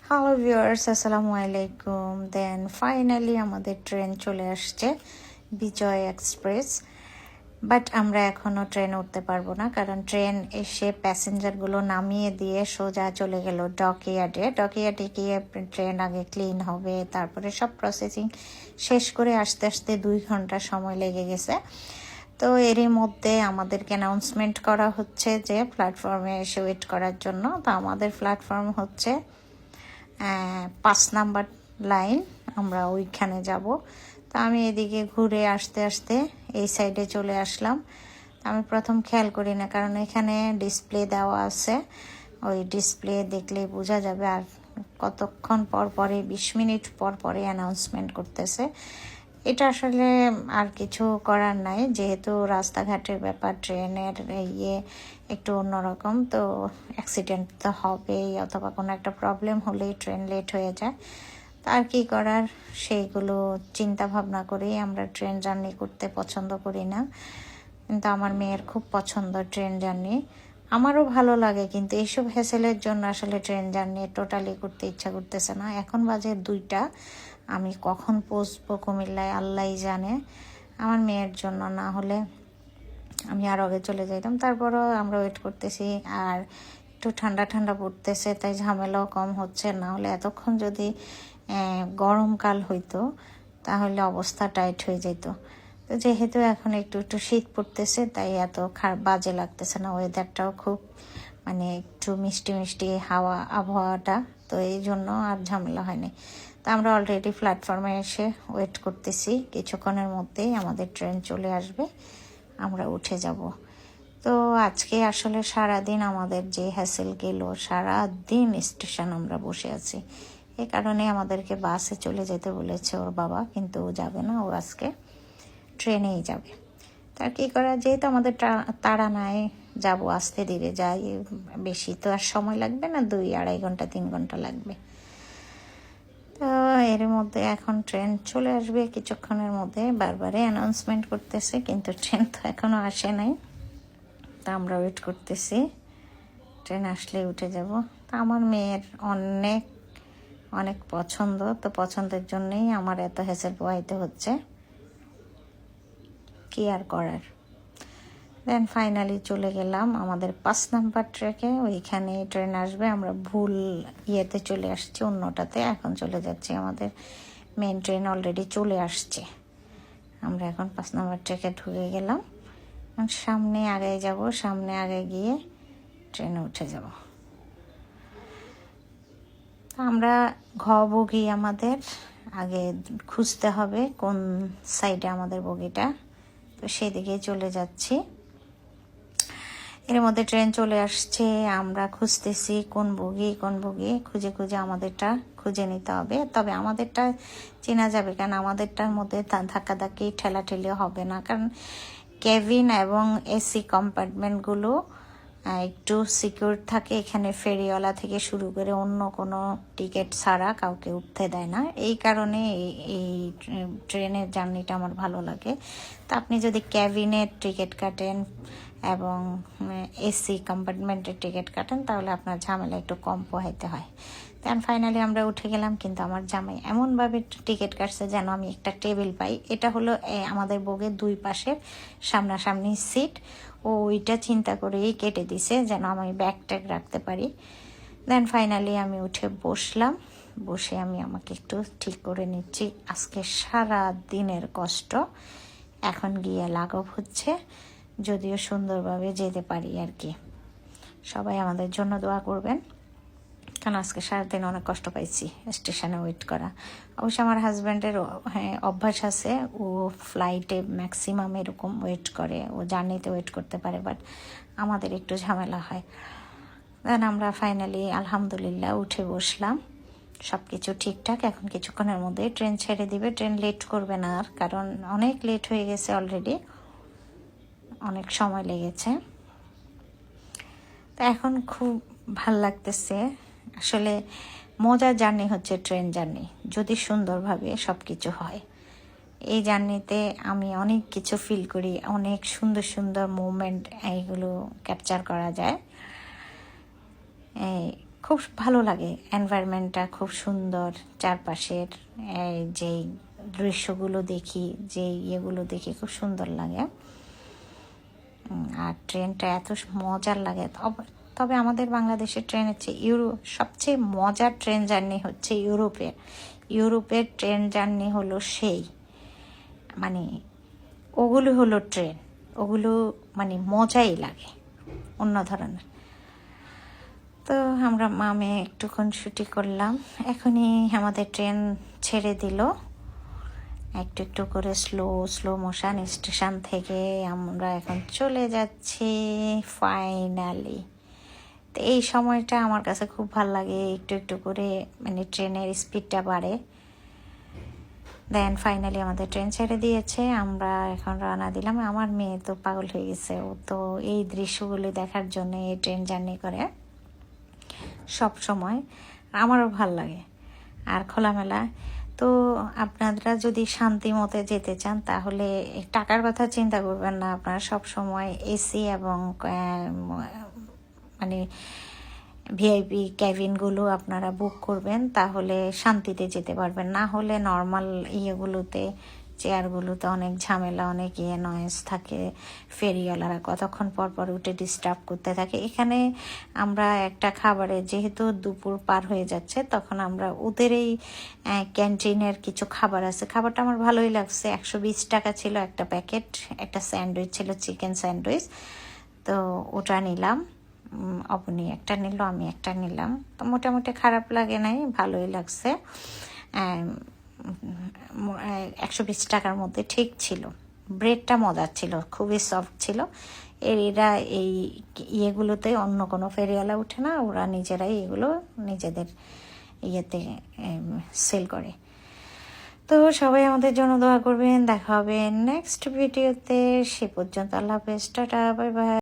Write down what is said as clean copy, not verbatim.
Hello viewers, আসসালামু আলাইকুম। দেন finally আমাদের ট্রেন চলে আসছে, বিজয় এক্সপ্রেস। বাট আমরা এখনও ট্রেনে উঠতে পারবো না, কারণ ট্রেন এসে প্যাসেঞ্জারগুলো নামিয়ে দিয়ে সোজা চলে গেল ডকইয়ার্ডে গিয়ে ট্রেন আগে ক্লিন হবে, তারপরে সব প্রসেসিং শেষ করে আসতে আসতে 2 ঘন্টা সময় লেগে গেছে। তো এরই মধ্যে আমাদেরকে অ্যানাউন্সমেন্ট করা হচ্ছে যে প্ল্যাটফর্মে এসে ওয়েট করার জন্য। তো আমাদের প্ল্যাটফর্ম হচ্ছে 5 নাম্বার লাইন, আমরা ওইখানে যাব। তো আমি এদিকে ঘুরে আসতে আসতে এই সাইডে চলে আসলাম। আমি প্রথম খেয়াল করি না, কারণ এখানে ডিসপ্লে দেওয়া আছে, ওই ডিসপ্লে দেখলেই বোঝা যাবে। আর কতক্ষণ পর পরে 20 মিনিট পর পরে অ্যানাউন্সমেন্ট করতেছে। এটা আসলে আর কিছু করার নাই, যেহেতু রাস্তাঘাটের ব্যাপার, ট্রেনের ইয়ে একটু অন্যরকম। তো অ্যাক্সিডেন্ট তো হবেই, অথবা কোনো একটা প্রবলেম হলেই ট্রেন লেট হয়ে যায়। তা আর কি করার, সেইগুলো চিন্তা ভাবনা করেই আমরা ট্রেন জার্নি করতে পছন্দ করি না। কিন্তু আমার মেয়ের খুব পছন্দ ট্রেন জার্নি, আমারও ভালো লাগে, কিন্তু এইসব হ্যাসেলের জন্য আসলে ট্রেন জার্নি টোটালি করতে ইচ্ছা করতেছে না। এখন বাজে 2টা, আমি কখন পৌঁছবো কুমিল্লায় আল্লাহই জানে। আমার মেয়ের জন্য না হলে আমি আরও আগে চলে যাইতাম। তারপরও আমরা ওয়েট করতেছি, আর একটু ঠান্ডা ঠান্ডা পড়তেছে, তাই ঝামেলাও কম হচ্ছে। না হলে এতক্ষণ যদি গরমকাল হইতো তাহলে অবস্থা টাইট হয়ে যেত। তো যেহেতু এখন একটু একটু শীত পড়তেছে, তাই এত বাজে লাগতেছে না। ওয়েদারটাও খুব একটু মিষ্টি মিষ্টি হাওয়া, আবহাওয়াটা, তো এই জন্য আর ঝামেলা হয়নি। তো আমরা অলরেডি প্ল্যাটফর্মে এসে ওয়েট করতেছি, কিছুক্ষণের মধ্যেই আমাদের ট্রেন চলে আসবে, আমরা উঠে যাব। তো আজকে আসলে সারাদিন আমাদের যে হ্যাসেল গেল, সারাদিন স্টেশন আমরা বসে আছি। এই কারণে আমাদেরকে বাসে চলে যেতে বলেছে ওর বাবা, কিন্তু ও যাবে না, ও আজকে ট্রেনেই যাবে। তার কী করা, যেহেতু আমাদের তাড়া নাই, যাবো আস্তে ধীরে যাই, বেশি তো আর সময় লাগবে না, 2-2.5 ঘন্টা 3 ঘন্টা লাগবে। তো এর মধ্যে এখন ট্রেন চলে আসবে কিছুক্ষণের মধ্যে, বারবারে অ্যানাউন্সমেন্ট করতেছে, কিন্তু ট্রেন তো এখনও আসে নাই। তা আমরা ওয়েট করতেছি, ট্রেন আসলে উঠে যাব। তা আমার মেয়ের অনেক অনেক পছন্দ, তো পছন্দের জন্যই আমার এত হ্যাসেল পোহাইতে হচ্ছে, কি আর করার। দেন ফাইনালি চলে গেলাম আমাদের 5 নাম্বার ট্র্যাকে। ওইখানে ট্রেন আসবে, আমরা ভুল ইয়েতে চলে আসছি, অন্যটাতে। এখন চলে যাচ্ছি, আমাদের মেন ট্রেন অলরেডি চলে আসছে। আমরা এখন 5 নাম্বার ট্র্যাকে ঢুকে গেলাম, সামনে আগে যাব, সামনে আগে গিয়ে ট্রেনে উঠে যাব। আমরা বগি আমাদের আগে খুঁজতে হবে কোন সাইডে আমাদের বগিটা, তো সেদিকে চলে যাচ্ছি। এর মধ্যে ট্রেন চলে আসছে, আমরা খুঁজতেছি কোন বগি খুঁজে খুঁজে আমাদেরটা খুঁজে নিতে হবে। তবে আমাদেরটা চেনা যাবে, কারণ আমাদেরটার মধ্যে ধাক্কাধাক্কি ঠেলাঠেলি হবে না, কারণ কেবিন এবং এসি কম্পার্টমেন্টগুলো একটু সিকিউর থাকে। এখানে ফেরিওয়ালা থেকে শুরু করে অন্য কোনো টিকিট ছাড়া কাউকে উঠতে দেয় না। এই কারণে এই ট্রেনের জার্নিটা আমার ভালো লাগে। তো আপনি যদি ক্যাবিনের টিকিট কাটেন এবং এসি কম্পার্টমেন্টের টিকিট কাটেন, তাহলে আপনার ঝামেলা একটু কম পোহাইতে হয়। দেন ফাইনালি আমরা উঠে গেলাম, কিন্তু আমার জামাই এমনভাবে টিকিট কাটছে যেন আমি একটা টেবিল পাই। এটা হলো আমাদের বগের 2 পাশের সামনাসামনি সিট, ও ওইটা চিন্তা করেই কেটে দিছে যেন আমি ব্যাগ ট্যাগ রাখতে পারি। দেন ফাইনালি আমি উঠে বসলাম, বসে আমি আমাকে একটু ঠিক করে নিচ্ছি। আজকে সারা দিনের কষ্ট এখন গিয়ে লাঘব হচ্ছে, যদিও সুন্দরভাবে যেতে পারি আর কি। সবাই আমাদের জন্য দোয়া করবেন, কারণ আজকে সারাদিন অনেক কষ্ট পাইছি স্টেশনে ওয়েট করা। অবশ্য আমার হাজব্যান্ডের অভ্যাস আছে, ও ফ্লাইটে ম্যাক্সিমাম এরকম ওয়েট করে, ও জার্নিতে ওয়েট করতে পারে, বাট আমাদের একটু ঝামেলা হয়। দেন আমরা ফাইনালি আলহামদুলিল্লাহ উঠে বসলাম, সব কিছু ঠিকঠাক। এখন কিছুক্ষণের মধ্যে ট্রেন ছেড়ে দিবে, ট্রেন লেট করবে না আর, কারণ অনেক লেট হয়ে গেছে অলরেডি, অনেক সময় লেগেছে। তো এখন খুব ভাল লাগতেছে। আসলে মজার জার্নি হচ্ছে ট্রেন জার্নি, যদি সুন্দরভাবে সব কিছু হয়। এই জার্নিতে আমি অনেক কিছু ফিল করি, অনেক সুন্দর সুন্দর মুভমেন্ট এইগুলো ক্যাপচার করা যায়। খুব ভালো লাগে, এনভায়রনমেন্টটা খুব সুন্দর, চারপাশের যেই দৃশ্যগুলো দেখি, যে ইয়েগুলো দেখি খুব সুন্দর লাগে। আর ট্রেনটা এত মজার লাগে। তবে আমাদের বাংলাদেশের ট্রেনের চেয়ে সবচেয়ে মজার ট্রেন জার্নি হচ্ছে ইউরোপের ট্রেন জার্নি হলো সেই, মানে ওগুলো হলো ট্রেন, ওগুলো মানে মজাই লাগে অন্য ধরনের। তো আমরা মামে একটুক্ষণ ছুটি করলাম, এখনই আমাদের ট্রেন ছেড়ে দিল একটু একটু করে স্লো মোশন। স্টেশন থেকে আমরা এখন চলে যাচ্ছি ফাইনালি। তো এই সময়টা আমার কাছে খুব ভালো লাগে, একটু একটু করে মানে ট্রেনের স্পিডটা বাড়ে। দেন ফাইনালি আমাদের ট্রেন ছেড়ে দিয়েছে, আমরা এখন রওনা দিলাম। আমার মেয়ে তো পাগল হয়ে গেছে, ও তো এই দৃশ্যগুলি দেখার জন্য এই ট্রেন জার্নি করে সব সময়। আমারও ভাল লাগে আর খোলামেলা। তো আপনারা যদি শান্তি মতে যেতে চান তাহলে টাকার কথা চিন্তা করবেন না, আপনারা সব সময় এসি এবং মানে ভিআইপি ক্যাবিনগুলো আপনারা বুক করবেন, তাহলে শান্তিতে যেতে পারবেন। না হলে নর্মাল ইয়েগুলোতে, চেয়ারগুলোতে অনেক ঝামেলা, অনেক নয়েজ থাকে, ফেরিওয়ালারা কতক্ষণ পর পর উঠে ডিস্টার্ব করতে থাকে। এখানে আমরা একটা খাবারে, যেহেতু দুপুর পার হয়ে যাচ্ছে, তখন আমরা ওদের এই ক্যান্টিনের কিছু খাবার আছে, খাবারটা আমার ভালোই লাগছে। 120 টাকা ছিল একটা প্যাকেট, একটা স্যান্ডউইচ ছিল, চিকেন স্যান্ডউইচ। তো ওটা নিলাম, অবনি একটা নিল, আমি একটা নিলাম। তো মোটামুটি খারাপ লাগে নাই, ভালোই লাগছে। 120 টাকার মধ্যে ঠিক ছিল। ব্রেডটা মজার ছিল, খুবই সফট ছিল। এরা এই ইয়েগুলোতে অন্য কোনো ফেরিওয়ালা উঠে না, ওরা নিজেরাই এগুলো নিজেদের ইয়েতে সেল করে। তো সবাই আমাদের জন্য দোয়া করবেন। দেখা হবে নেক্সট ভিডিওতে, সে পর্যন্ত আল্লাহ হাফেজ, টাটা, বাই বাই।